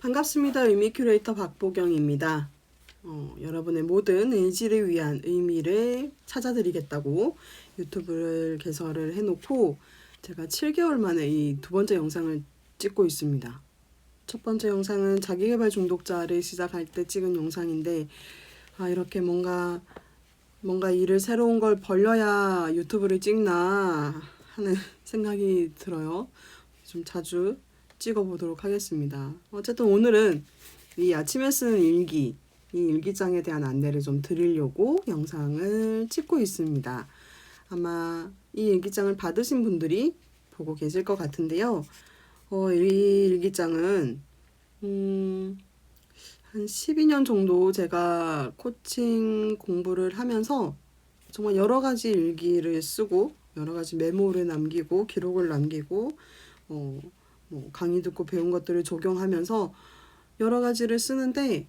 반갑습니다. 의미 큐레이터 박보경입니다. 여러분의 모든 의지를 위한 의미를 찾아드리겠다고 유튜브를 개설을 해놓고 제가 7개월 만에 이 두 번째 영상을 찍고 있습니다. 첫 번째 영상은 자기계발 중독자를 시작할 때 찍은 영상인데 이렇게 뭔가 일을 새로운 걸 벌려야 유튜브를 찍나 하는 생각이 들어요. 좀 자주 찍어보도록 하겠습니다. 어쨌든 오늘은 이 아침에 쓰는 일기, 이 일기장에 대한 안내를 좀 드리려고 영상을 찍고 있습니다. 아마 이 일기장을 받으신 분들이 보고 계실 것 같은데요. 이 일기장은 한 12년 정도 제가 코칭 공부를 하면서 정말 여러 가지 일기를 쓰고 여러 가지 메모를 남기고 기록을 남기고 강의 듣고 배운 것들을 적용하면서 여러 가지를 쓰는데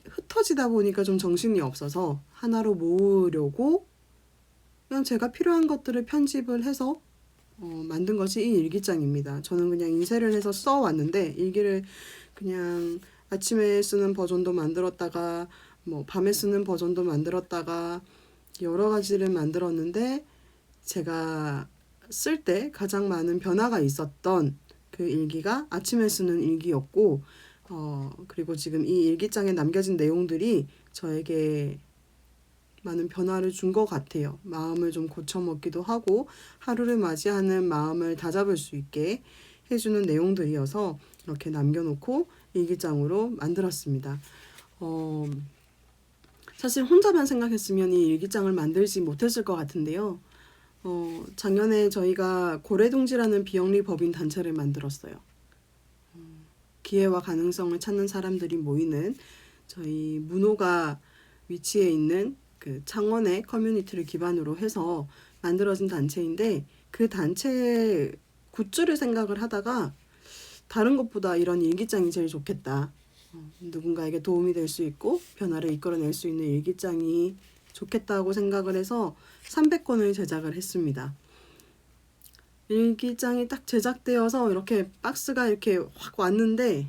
흩어지다 보니까 좀 정신이 없어서 하나로 모으려고 그냥 제가 필요한 것들을 편집을 해서 만든 것이 이 일기장입니다. 저는 그냥 인쇄를 해서 써왔는데 일기를 그냥 아침에 쓰는 버전도 만들었다가 밤에 쓰는 버전도 만들었다가 여러 가지를 만들었는데 제가 쓸 때 가장 많은 변화가 있었던 그 일기가 아침에 쓰는 일기였고 그리고 지금 이 일기장에 남겨진 내용들이 저에게 많은 변화를 준 것 같아요. 마음을 좀 고쳐먹기도 하고 하루를 맞이하는 마음을 다잡을 수 있게 해주는 내용들이어서 이렇게 남겨놓고 일기장으로 만들었습니다. 사실 혼자만 생각했으면 이 일기장을 만들지 못했을 것 같은데요. 작년에 저희가 고래둥지라는 비영리 법인 단체를 만들었어요. 기회와 가능성을 찾는 사람들이 모이는 저희 문호가 위치해 있는 그 창원의 커뮤니티를 기반으로 해서 만들어진 단체인데 그 단체의 굿즈를 생각을 하다가 다른 것보다 이런 일기장이 제일 좋겠다. 누군가에게 도움이 될 수 있고 변화를 이끌어낼 수 있는 일기장이 좋겠다고 생각을 해서 300권을 제작을 했습니다. 일기장이 딱 제작되어서 이렇게 박스가 이렇게 확 왔는데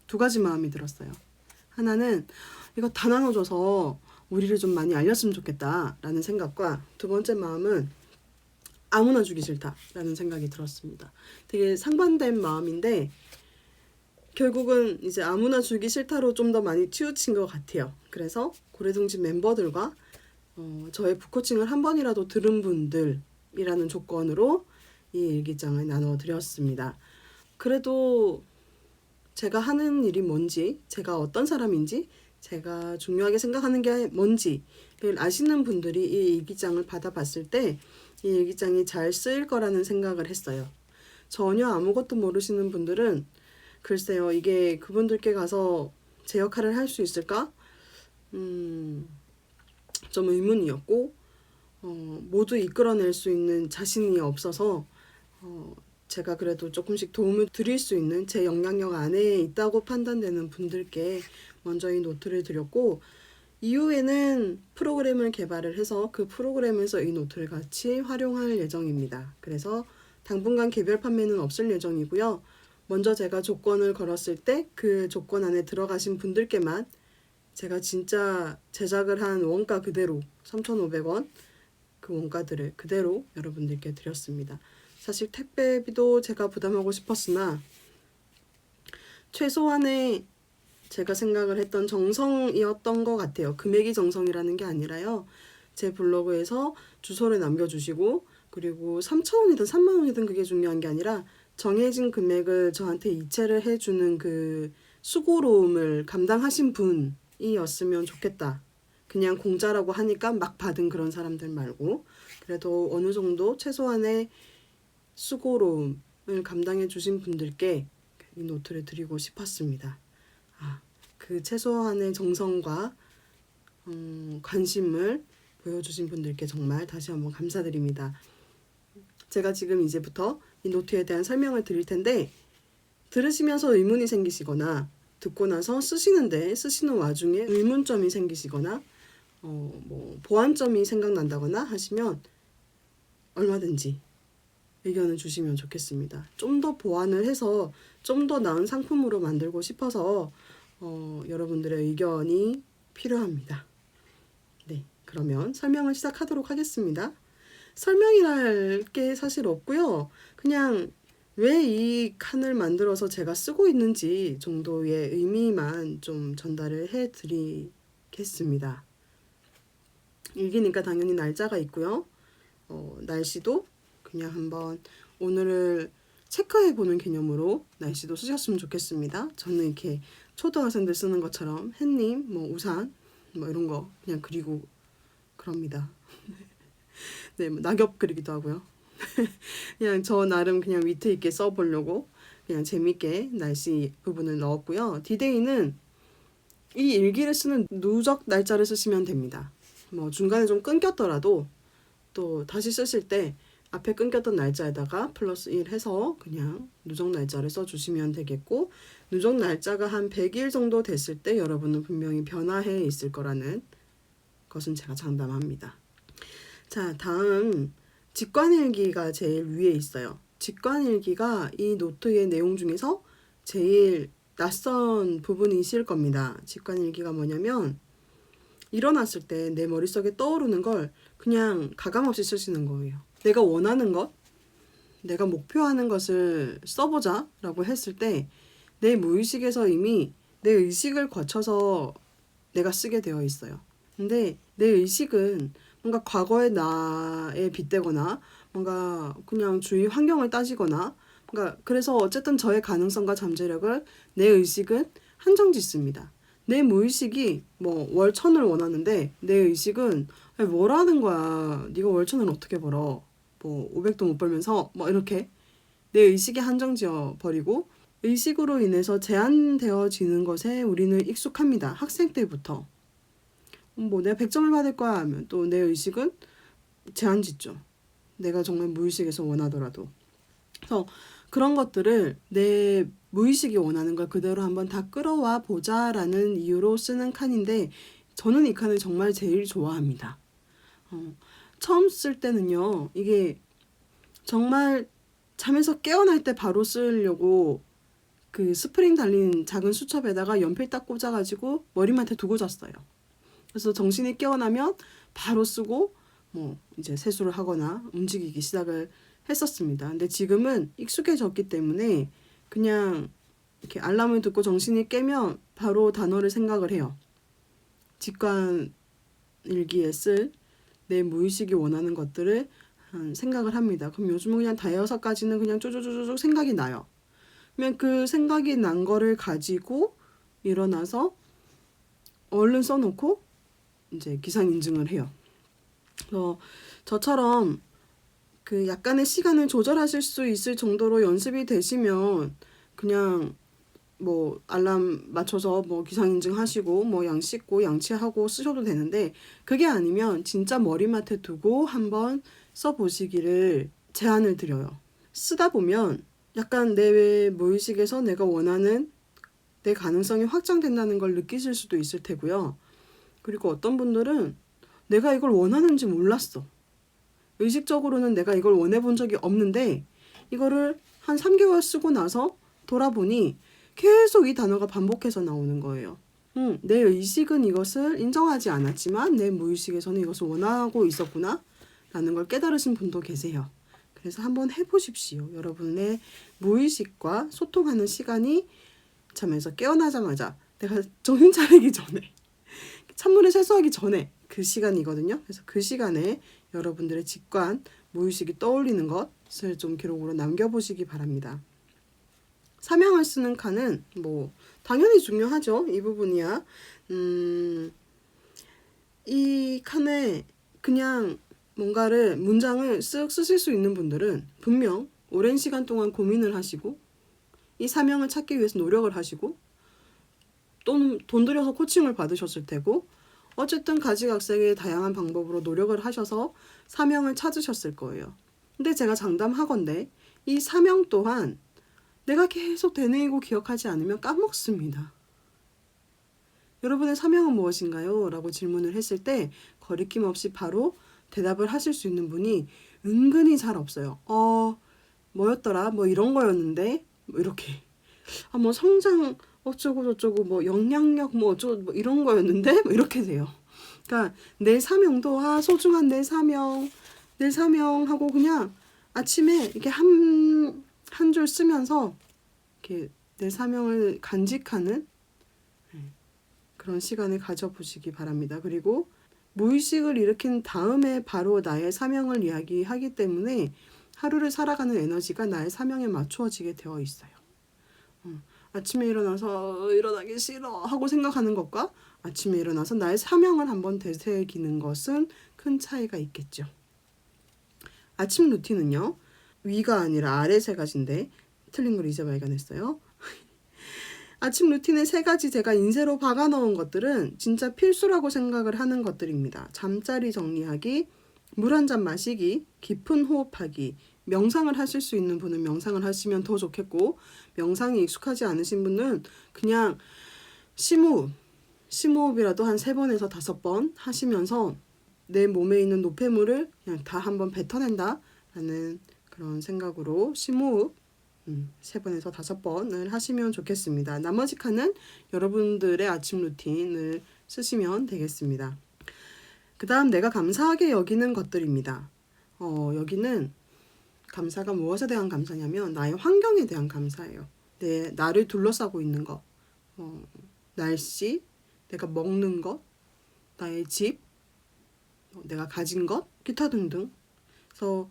두 가지 마음이 들었어요. 하나는 이거 다 나눠줘서 우리를 좀 많이 알렸으면 좋겠다 라는 생각과 두 번째 마음은 아무나 주기 싫다 라는 생각이 들었습니다. 되게 상반된 마음인데 결국은 이제 아무나 주기 싫다로 좀 더 많이 치우친 것 같아요. 그래서 고래둥지 멤버들과 저의 북코칭을 한 번이라도 들은 분들이라는 조건으로 이 일기장을 나눠드렸습니다. 그래도 제가 하는 일이 뭔지, 제가 어떤 사람인지, 제가 중요하게 생각하는 게 뭔지를 아시는 분들이 이 일기장을 받아봤을 때 이 일기장이 잘 쓰일 거라는 생각을 했어요. 전혀 아무것도 모르시는 분들은 글쎄요, 이게 그분들께 가서 제 역할을 할 수 있을까? 좀 의문이었고 모두 이끌어낼 수 있는 자신이 없어서 제가 그래도 조금씩 도움을 드릴 수 있는 제 영향력 안에 있다고 판단되는 분들께 먼저 이 노트를 드렸고 이후에는 프로그램을 개발을 해서 그 프로그램에서 이 노트를 같이 활용할 예정입니다. 그래서 당분간 개별 판매는 없을 예정이고요. 먼저 제가 조건을 걸었을 때 그 조건 안에 들어가신 분들께만 제가 진짜 제작을 한 원가 그대로 3,500원 그 원가들을 그대로 여러분들께 드렸습니다. 사실 택배비도 제가 부담하고 싶었으나 최소한의 제가 생각을 했던 정성이었던 것 같아요. 금액이 정성이라는 게 아니라요. 제 블로그에서 주소를 남겨주시고 그리고 3,000원이든 30,000원이든 그게 중요한 게 아니라 정해진 금액을 저한테 이체를 해주는 그 수고로움을 감당하신 분이었으면 좋겠다. 그냥 공짜라고 하니까 막 받은 그런 사람들 말고 그래도 어느 정도 최소한의 수고로움을 감당해 주신 분들께 이 노트를 드리고 싶었습니다. 그 최소한의 정성과 관심을 보여주신 분들께 정말 다시 한번 감사드립니다. 제가 지금 이제부터 이 노트에 대한 설명을 드릴 텐데 들으시면서 의문이 생기시거나 듣고 나서 쓰시는 와중에 의문점이 생기시거나 보완점이 생각난다거나 하시면 얼마든지 의견을 주시면 좋겠습니다. 좀 더 보완을 해서 좀 더 나은 상품으로 만들고 싶어서 여러분들의 의견이 필요합니다. 네, 그러면 설명을 시작하도록 하겠습니다. 설명이랄 게 사실 없고요. 그냥 왜 이 칸을 만들어서 제가 쓰고 있는지 정도의 의미만 좀 전달을 해 드리겠습니다. 일기니까 당연히 날짜가 있고요. 날씨도 그냥 한번 오늘을 체크해 보는 개념으로 날씨도 쓰셨으면 좋겠습니다. 저는 이렇게 초등학생들 쓰는 것처럼 햇님, 뭐 우산, 뭐 이런 거 그냥 그리고 그럽니다. 네, 뭐 낙엽 그리기도 하고요. 그냥 저 나름 그냥 위트 있게 써보려고 그냥 재밌게 날씨 부분을 넣었고요. 디데이는 이 일기를 쓰는 누적 날짜를 쓰시면 됩니다. 뭐 중간에 좀 끊겼더라도 또 다시 쓰실 때 앞에 끊겼던 날짜에다가 플러스 1 해서 그냥 누적 날짜를 써주시면 되겠고, 누적 날짜가 한 100일 정도 됐을 때 여러분은 분명히 변화해 있을 거라는 것은 제가 장담합니다. 자, 다음 직관일기가 제일 위에 있어요. 직관일기가 이 노트의 내용 중에서 제일 낯선 부분이실 겁니다. 직관일기가 뭐냐면 일어났을 때 내 머릿속에 떠오르는 걸 그냥 가감없이 쓰시는 거예요. 내가 원하는 것, 내가 목표하는 것을 써보자 라고 했을 때 내 무의식에서 이미 내 의식을 거쳐서 내가 쓰게 되어 있어요. 근데 내 의식은 뭔가 과거의 나에 빗대거나 뭔가 그냥 주위 환경을 따지거나 뭔가 그래서 어쨌든 저의 가능성과 잠재력을 내 의식은 한정 짓습니다. 내 무의식이 뭐 월천을 원하는데 내 의식은 뭐라는 거야. 네가 월천을 어떻게 벌어. 뭐 500도 못 벌면서 뭐 이렇게 내 의식에 한정 지어 버리고 의식으로 인해서 제한되어지는 것에 우리는 익숙합니다. 학생 때부터. 뭐 내가 100점을 받을 거야 하면 또 내 의식은 제한 짓죠. 내가 정말 무의식에서 원하더라도. 그래서 그런 것들을 내 무의식이 원하는 걸 그대로 한번 다 끌어와 보자라는 이유로 쓰는 칸인데 저는 이 칸을 정말 제일 좋아합니다. 처음 쓸 때는요. 이게 정말 잠에서 깨어날 때 바로 쓰려고 그 스프링 달린 작은 수첩에다가 연필 딱 꽂아가지고 머리맡에 두고 잤어요. 그래서 정신이 깨어나면 바로 쓰고 뭐 이제 세수를 하거나 움직이기 시작을 했었습니다. 근데 지금은 익숙해졌기 때문에 그냥 이렇게 알람을 듣고 정신이 깨면 바로 단어를 생각을 해요. 직관 일기에 쓸 내 무의식이 원하는 것들을 생각을 합니다. 그럼 요즘은 그냥 다여섯 가지는 그냥 쪼쪼쪼쪼 생각이 나요. 그러면 그 생각이 난 거를 가지고 일어나서 얼른 써놓고 이제 기상 인증을 해요. 저처럼 그 약간의 시간을 조절하실 수 있을 정도로 연습이 되시면 그냥 뭐 알람 맞춰서 뭐 기상인증 하시고 뭐 양 씻고 양치하고 쓰셔도 되는데 그게 아니면 진짜 머리맡에 두고 한번 써보시기를 제안을 드려요. 쓰다 보면 약간 내 무의식에서 내가 원하는 내 가능성이 확장된다는 걸 느끼실 수도 있을 테고요. 그리고 어떤 분들은 내가 이걸 원하는지 몰랐어. 의식적으로는 내가 이걸 원해본 적이 없는데 이거를 한 3개월 쓰고 나서 돌아보니 계속 이 단어가 반복해서 나오는 거예요. 내 의식은 이것을 인정하지 않았지만 내 무의식에서는 이것을 원하고 있었구나 라는 걸 깨달으신 분도 계세요. 그래서 한번 해보십시오. 여러분의 무의식과 소통하는 시간이 잠에서 깨어나자마자 내가 정신 차리기 전에 찬물에 세수하기 전에 그 시간이거든요. 그래서 그 시간에 여러분들의 직관, 무의식이 떠올리는 것을 좀 기록으로 남겨보시기 바랍니다. 사명을 쓰는 칸은 뭐 당연히 중요하죠. 이 부분이야. 이 칸에 그냥 뭔가를 문장을 쓱 쓰실 수 있는 분들은 분명 오랜 시간 동안 고민을 하시고 이 사명을 찾기 위해서 노력을 하시고 또는 돈 들여서 코칭을 받으셨을 테고 어쨌든 가지각색의 다양한 방법으로 노력을 하셔서 사명을 찾으셨을 거예요. 근데 제가 장담하건대 이 사명 또한 내가 계속 되뇌이고 기억하지 않으면 까먹습니다. 여러분의 사명은 무엇인가요? 라고 질문을 했을 때 거리낌 없이 바로 대답을 하실 수 있는 분이 은근히 잘 없어요. 뭐였더라? 뭐 이런 거였는데 뭐 이렇게 뭐 성장 어쩌고 저쩌고 뭐 영향력 뭐 어쩌고 뭐 이런 거였는데 뭐 이렇게 돼요. 그러니까 내 사명도 소중한 내 사명 하고 그냥 아침에 이렇게 한 줄 쓰면서 이렇게 내 사명을 간직하는 그런 시간을 가져보시기 바랍니다. 그리고 무의식을 일으킨 다음에 바로 나의 사명을 이야기하기 때문에 하루를 살아가는 에너지가 나의 사명에 맞추어지게 되어 있어요. 아침에 일어나서 일어나기 싫어 하고 생각하는 것과 아침에 일어나서 나의 사명을 한번 되새기는 것은 큰 차이가 있겠죠. 아침 루틴은요. 위가 아니라 아래 세 가지인데 틀린 걸 이제 발견했어요. 아침 루틴에 세 가지 제가 인쇄로 박아 넣은 것들은 진짜 필수라고 생각을 하는 것들입니다. 잠자리 정리하기, 물 한 잔 마시기, 깊은 호흡하기, 명상을 하실 수 있는 분은 명상을 하시면 더 좋겠고 명상이 익숙하지 않으신 분은 그냥 심호흡이라도 한 3번에서 5번 하시면서 내 몸에 있는 노폐물을 그냥 다 한번 뱉어낸다 라는 그런 생각으로 심호흡 3번에서 5번을 하시면 좋겠습니다. 나머지 칸은 여러분들의 아침 루틴을 쓰시면 되겠습니다. 그 다음 내가 감사하게 여기는 것들입니다. 여기는 감사가 무엇에 대한 감사냐면 나의 환경에 대한 감사예요. 나를 둘러싸고 있는 것, 날씨, 내가 먹는 것, 나의 집, 내가 가진 것, 기타 등등. 그래서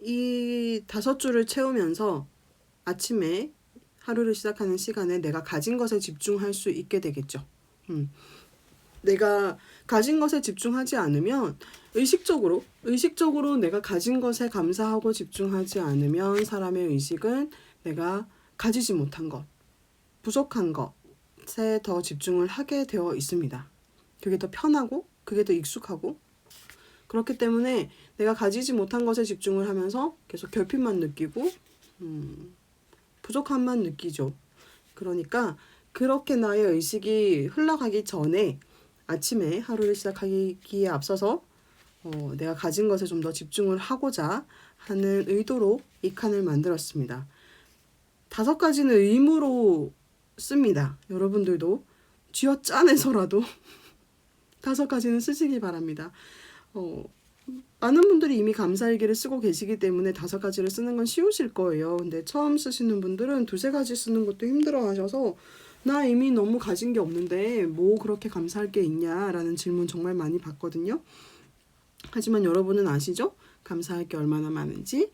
이 5줄을 채우면서 아침에 하루를 시작하는 시간에 내가 가진 것에 집중할 수 있게 되겠죠. 내가 가진 것에 집중하지 않으면 의식적으로 내가 가진 것에 감사하고 집중하지 않으면 사람의 의식은 내가 가지지 못한 것, 부족한 것에 더 집중을 하게 되어 있습니다. 그게 더 편하고 그게 더 익숙하고 그렇기 때문에 내가 가지지 못한 것에 집중을 하면서 계속 결핍만 느끼고 부족함만 느끼죠. 그러니까 그렇게 나의 의식이 흘러가기 전에 아침에 하루를 시작하기에 앞서서 내가 가진 것에 좀 더 집중을 하고자 하는 의도로 이 칸을 만들었습니다. 5가지는 의무로 씁니다. 여러분들도 쥐어짜내서라도 5가지는 쓰시기 바랍니다. 많은 분들이 이미 감사일기를 쓰고 계시기 때문에 5가지를 쓰는 건 쉬우실 거예요. 근데 처음 쓰시는 분들은 2-3가지 쓰는 것도 힘들어 하셔서 나 이미 너무 가진 게 없는데 뭐 그렇게 감사할 게 있냐라는 질문 정말 많이 받거든요. 하지만 여러분은 아시죠? 감사할 게 얼마나 많은지.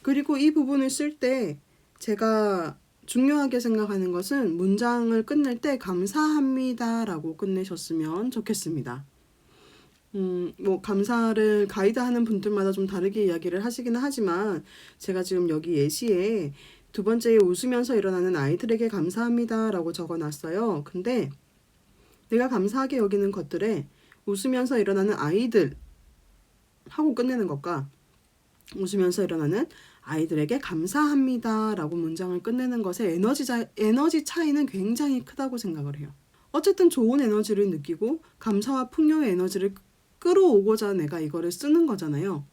그리고 이 부분을 쓸 때 제가 중요하게 생각하는 것은 문장을 끝낼 때 감사합니다라고 끝내셨으면 좋겠습니다. 뭐 감사를 가이드하는 분들마다 좀 다르게 이야기를 하시기는 하지만 제가 지금 여기 예시에 2번째에 웃으면서 일어나는 아이들에게 감사합니다라고 적어놨어요. 근데 내가 감사하게 여기는 것들에 웃으면서 일어나는 아이들 하고 끝내는 것과 웃으면서 일어나는 아이들에게 감사합니다라고 문장을 끝내는 것의 에너지 차이는 굉장히 크다고 생각을 해요. 어쨌든 좋은 에너지를 느끼고 감사와 풍요의 에너지를 끌어오고자 내가 이거를 쓰는 거잖아요.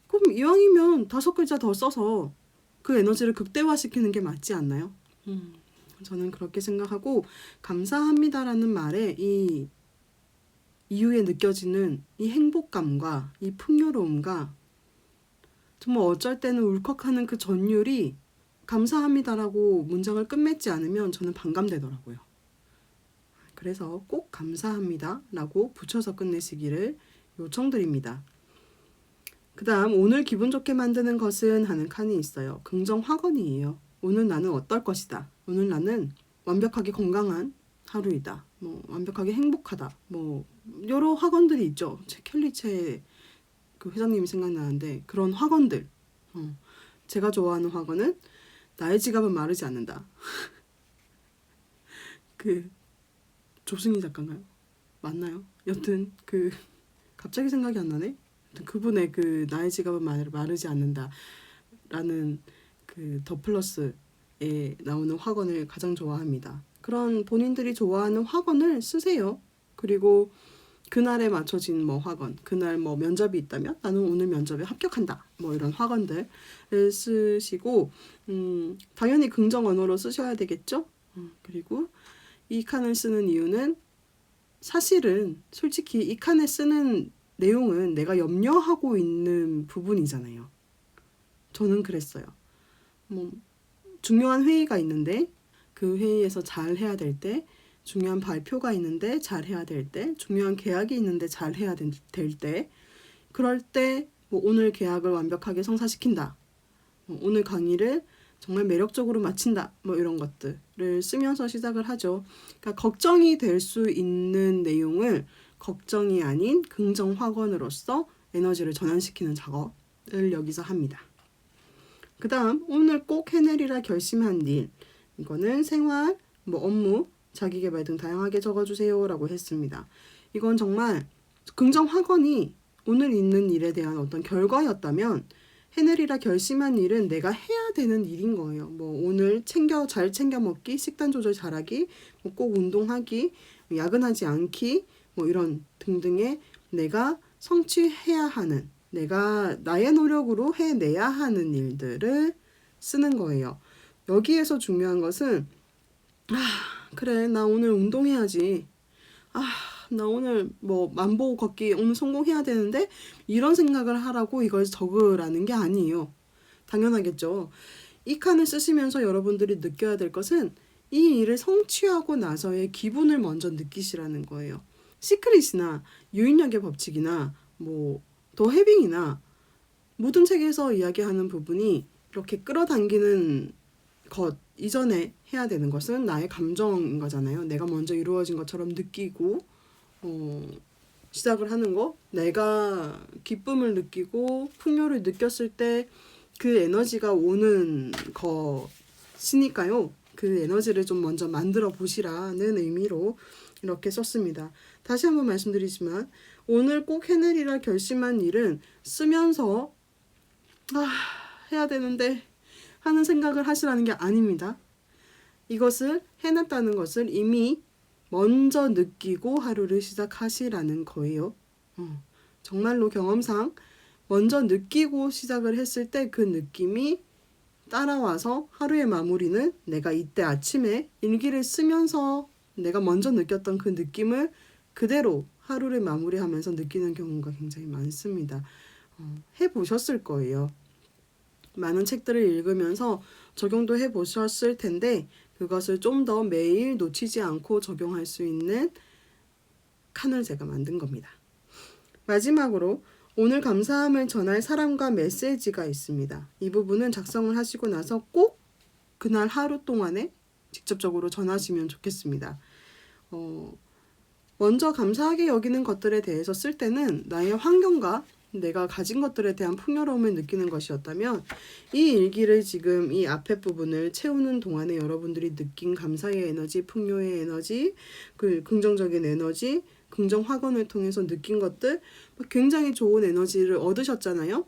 그럼 이왕이면 5글자 더 써서 그 에너지를 극대화시키는 게 맞지 않나요? 저는 그렇게 생각하고 감사합니다라는 말에 이 이후에 느껴지는 이 행복감과 이 풍요로움과 정말 어쩔 때는 울컥하는 그 전율이 감사합니다라고 문장을 끝맺지 않으면 저는 반감되더라고요. 그래서 꼭 감사합니다라고 붙여서 끝내시기를 요청드립니다. 그 다음 오늘 기분 좋게 만드는 것은 하는 칸이 있어요. 긍정 확언이에요. 오늘 나는 어떨 것이다. 오늘 나는 완벽하게 건강한 하루이다. 뭐 완벽하게 행복하다. 뭐 여러 확언들이 있죠. 켈리체 그 회장님이 생각나는데 그런 확언들. 제가 좋아하는 확언은 나의 지갑은 마르지 않는다. 그 조승희 작가인가요? 맞나요? 여튼 그 갑자기 생각이 안 나네. 그분의 그 나의 지갑은 마르지 않는다 라는 그 더 플러스에 나오는 확언을 가장 좋아합니다. 그런 본인들이 좋아하는 확언을 쓰세요. 그리고 그날에 맞춰진 뭐 학원, 그날 뭐 면접이 있다면 나는 오늘 면접에 합격한다. 뭐 이런 학원들을 쓰시고, 당연히 긍정 언어로 쓰셔야 되겠죠? 그리고 이 칸을 쓰는 이유는 사실은 솔직히 이 칸에 쓰는 내용은 내가 염려하고 있는 부분이잖아요. 저는 그랬어요. 뭐 중요한 회의가 있는데 그 회의에서 잘 해야 될 때, 중요한 발표가 있는데 잘 해야 될 때, 중요한 계약이 있는데 잘 해야 될 때, 그럴 때 뭐 오늘 계약을 완벽하게 성사시킨다. 오늘 강의를 정말 매력적으로 마친다. 뭐 이런 것들을 쓰면서 시작을 하죠. 그러니까 걱정이 될 수 있는 내용을 걱정이 아닌 긍정 확언으로써 에너지를 전환시키는 작업을 여기서 합니다. 그 다음 오늘 꼭 해내리라 결심한 일, 이거는 생활, 뭐 업무, 자기계발 등 다양하게 적어주세요 라고 했습니다. 이건 정말 긍정 확언이 오늘 있는 일에 대한 어떤 결과였다면 해내리라 결심한 일은 내가 해야 되는 일인 거예요. 뭐 오늘 잘 챙겨 먹기, 식단 조절 잘하기, 뭐 꼭 운동하기, 야근하지 않기, 뭐 이런 등등의 내가 성취해야 하는, 내가 나의 노력으로 해내야 하는 일들을 쓰는 거예요. 여기에서 중요한 것은 그래 나 오늘 운동해야지. 나 오늘 뭐 만보 걷기 오늘 성공해야 되는데 이런 생각을 하라고 이걸 적으라는 게 아니에요. 당연하겠죠. 이 칸을 쓰시면서 여러분들이 느껴야 될 것은 이 일을 성취하고 나서의 기분을 먼저 느끼시라는 거예요. 시크릿이나 유인력의 법칙이나 뭐 더 해빙이나 모든 책에서 이야기하는 부분이 이렇게 끌어당기는 것 이전에 해야 되는 것은 나의 감정인 거잖아요. 내가 먼저 이루어진 것처럼 느끼고 시작을 하는 거. 내가 기쁨을 느끼고 풍요를 느꼈을 때 그 에너지가 오는 것이니까요. 그 에너지를 좀 먼저 만들어 보시라는 의미로 이렇게 썼습니다. 다시 한번 말씀드리지만 오늘 꼭 해내리라 결심한 일은 쓰면서 해야 되는데 하는 생각을 하시라는 게 아닙니다. 이것을 해냈다는 것을 이미 먼저 느끼고 하루를 시작하시라는 거예요. 정말로 경험상 먼저 느끼고 시작을 했을 때 그 느낌이 따라와서 하루의 마무리는 내가 이때 아침에 일기를 쓰면서 내가 먼저 느꼈던 그 느낌을 그대로 하루를 마무리하면서 느끼는 경우가 굉장히 많습니다. 해보셨을 거예요. 많은 책들을 읽으면서 적용도 해보셨을 텐데 그것을 좀 더 매일 놓치지 않고 적용할 수 있는 칸을 제가 만든 겁니다. 마지막으로 오늘 감사함을 전할 사람과 메시지가 있습니다. 이 부분은 작성을 하시고 나서 꼭 그날 하루 동안에 직접적으로 전하시면 좋겠습니다. 먼저 감사하게 여기는 것들에 대해서 쓸 때는 나의 환경과 내가 가진 것들에 대한 풍요로움을 느끼는 것이었다면 이 일기를 지금 이 앞에 부분을 채우는 동안에 여러분들이 느낀 감사의 에너지, 풍요의 에너지, 그 긍정적인 에너지, 긍정 확언을 통해서 느낀 것들 굉장히 좋은 에너지를 얻으셨잖아요.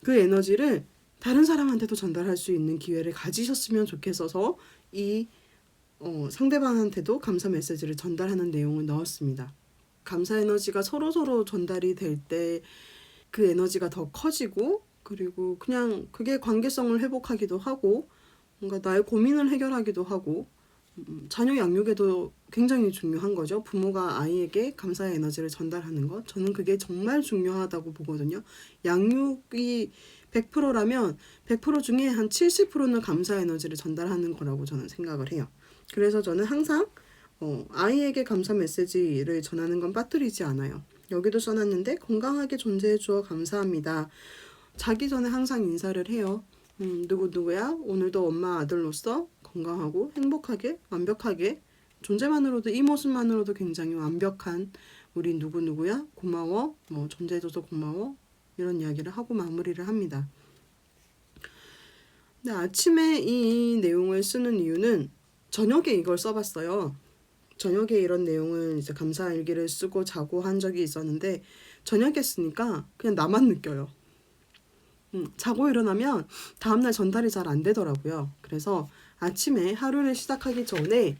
그 에너지를 다른 사람한테도 전달할 수 있는 기회를 가지셨으면 좋겠어서 이 상대방한테도 감사 메시지를 전달하는 내용을 넣었습니다. 감사 에너지가 서로 전달이 될 때 그 에너지가 더 커지고 그리고 그냥 그게 관계성을 회복하기도 하고 뭔가 나의 고민을 해결하기도 하고 자녀 양육에도 굉장히 중요한 거죠. 부모가 아이에게 감사의 에너지를 전달하는 것. 저는 그게 정말 중요하다고 보거든요. 양육이 100%라면 100% 중에 한 70%는 감사 에너지를 전달하는 거라고 저는 생각을 해요. 그래서 저는 항상 아이에게 감사 메시지를 전하는 건 빠뜨리지 않아요. 여기도 써놨는데 건강하게 존재해 주어 감사합니다. 자기 전에 항상 인사를 해요. 누구누구야 오늘도 엄마 아들로서 건강하고 행복하게 완벽하게 존재만으로도 이 모습만으로도 굉장히 완벽한 우리 누구누구야 고마워 뭐 존재해줘서 고마워 이런 이야기를 하고 마무리를 합니다. 근데 아침에 이 내용을 쓰는 이유는 저녁에 이걸 써봤어요. 저녁에 이런 내용을 이제 감사 일기를 쓰고 자고 한 적이 있었는데 저녁에 쓰니까 그냥 나만 느껴요. 자고 일어나면 다음날 전달이 잘 안 되더라고요. 그래서 아침에 하루를 시작하기 전에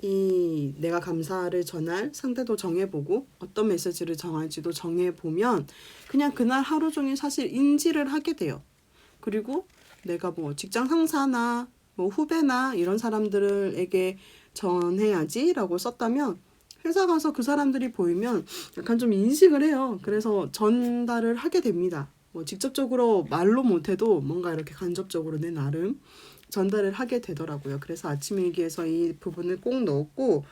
이 내가 감사를 전할 상대도 정해보고 어떤 메시지를 정할지도 정해보면 그냥 그날 하루 종일 사실 인지를 하게 돼요. 그리고 내가 뭐 직장 상사나 뭐 후배나 이런 사람들에게 전해야지라고 썼다면 회사 가서 그 사람들이 보이면 약간 좀 인식을 해요. 그래서 전달을 하게 됩니다. 뭐 직접적으로 말로 못해도 뭔가 이렇게 간접적으로 내 나름 전달을 하게 되더라고요. 그래서 아침 일기에서 이 부분을 꼭 넣었고,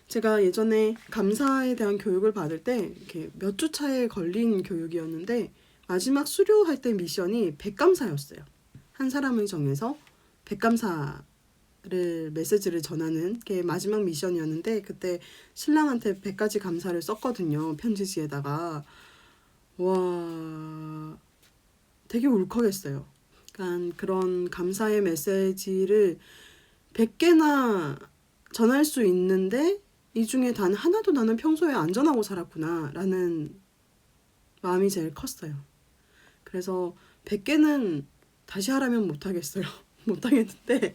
제가 예전에 감사에 대한 교육을 받을 때 이렇게 몇 주 차에 걸린 교육이었는데 마지막 수료할 때 미션이 100감사였어요. 한 사람을 정해서 100감사를 메시지를 전하는 게 마지막 미션이었는데 그때 신랑한테 100가지 감사를 썼거든요. 편지지에다가. 와, 되게 울컥했어요. 그러니까 그런 감사의 메시지를 100개나 전할 수 있는데 이 중에 단 하나도 나는 평소에 안전하고 살았구나 라는 마음이 제일 컸어요. 그래서 100개는 다시 하라면 못하겠어요. 못하겠는데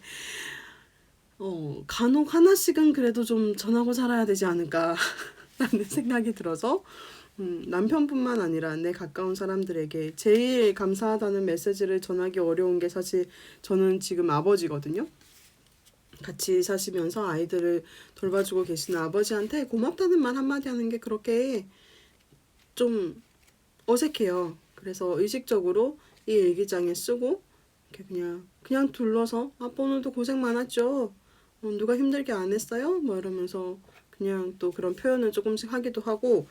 간혹 하나씩은 그래도 좀 전하고 살아야 되지 않을까 라는 생각이 들어서 남편뿐만 아니라 내 가까운 사람들에게 제일 감사하다는 메시지를 전하기 어려운 게 사실 저는 지금 아버지거든요. 같이 사시면서 아이들을 돌봐주고 계시는 아버지한테 고맙다는 말 한마디 하는 게 그렇게 좀 어색해요. 그래서 의식적으로 이 일기장에 쓰고 이렇게 그냥 둘러서 아빠 오늘도 고생 많았죠. 누가 힘들게 안 했어요? 뭐 이러면서 그냥 또 그런 표현을 조금씩 하기도 하고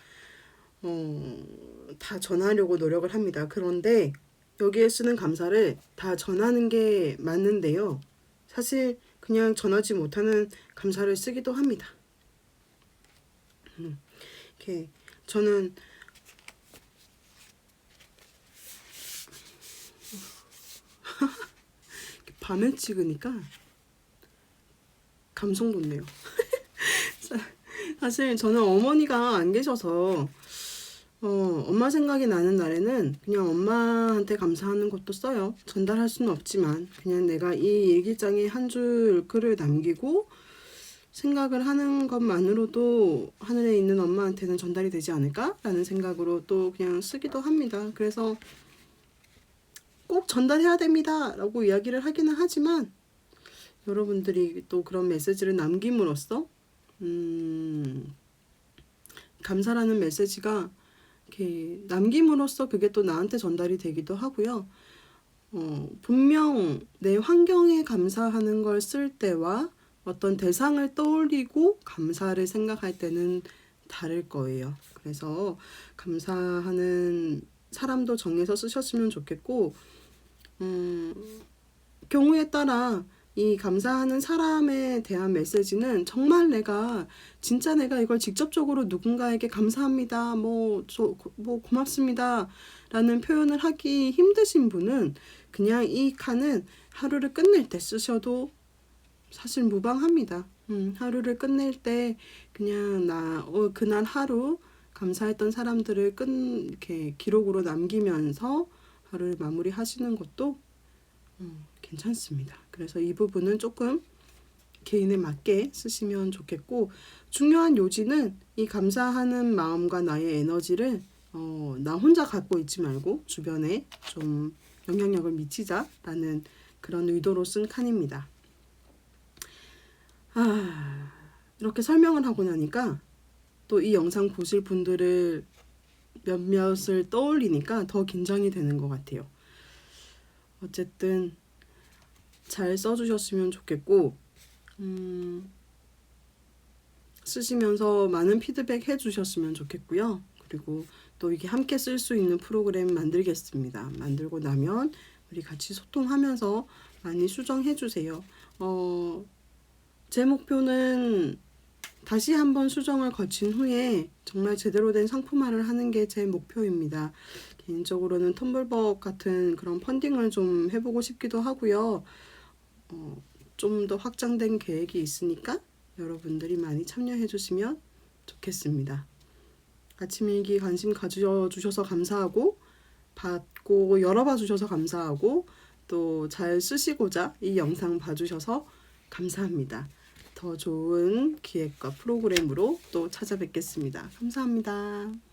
다 전하려고 노력을 합니다. 그런데 여기에 쓰는 감사를 다 전하는 게 맞는데요. 사실 그냥 전하지 못하는 감사를 쓰기도 합니다. 이렇게 저는 밤에 찍으니까 감성 돋네요. 사실 저는 어머니가 안 계셔서 엄마 생각이 나는 날에는 그냥 엄마한테 감사하는 것도 써요. 전달할 수는 없지만 그냥 내가 이 일기장에 한 줄 글을 남기고 생각을 하는 것만으로도 하늘에 있는 엄마한테는 전달이 되지 않을까라는 생각으로 또 그냥 쓰기도 합니다. 그래서 꼭 전달해야 됩니다 라고 이야기를 하기는 하지만 여러분들이 또 그런 메시지를 남김으로써 감사라는 메시지가 이렇게 남김으로써 그게 또 나한테 전달이 되기도 하고요. 분명 내 환경에 감사하는 걸 쓸 때와 어떤 대상을 떠올리고 감사를 생각할 때는 다를 거예요. 그래서 감사하는 사람도 정해서 쓰셨으면 좋겠고 경우에 따라 이 감사하는 사람에 대한 메시지는 정말 진짜 내가 이걸 직접적으로 누군가에게 감사합니다, 뭐 고맙습니다 라는 표현을 하기 힘드신 분은 그냥 이 칸은 하루를 끝낼 때 쓰셔도 사실 무방합니다. 하루를 끝낼 때 그냥 그날 하루 감사했던 사람들을 이렇게 기록으로 남기면서 하루를 마무리하시는 것도 괜찮습니다. 그래서 이 부분은 조금 개인에 맞게 쓰시면 좋겠고, 중요한 요지는 이 감사하는 마음과 나의 에너지를 나 혼자 갖고 있지 말고 주변에 좀 영향력을 미치자라는 그런 의도로 쓴 칸입니다. 이렇게 설명을 하고 나니까 또 이 영상 보실 분들을 몇몇을 떠올리니까 더 긴장이 되는 것 같아요. 어쨌든 잘 써주셨으면 좋겠고 쓰시면서 많은 피드백 해주셨으면 좋겠고요. 그리고 또 이게 함께 쓸 수 있는 프로그램 만들겠습니다. 만들고 나면 우리 같이 소통하면서 많이 수정해주세요. 제 목표는 다시 한번 수정을 거친 후에 정말 제대로 된 상품화를 하는 게 제 목표입니다. 개인적으로는 텀블벅 같은 그런 펀딩을 좀 해보고 싶기도 하고요. 좀 더 확장된 계획이 있으니까 여러분들이 많이 참여해 주시면 좋겠습니다. 아침일기 관심 가져주셔서 감사하고 받고 열어봐 주셔서 감사하고 또 잘 쓰시고자 이 영상 봐주셔서 감사합니다. 더 좋은 기획과 프로그램으로 또 찾아뵙겠습니다. 감사합니다.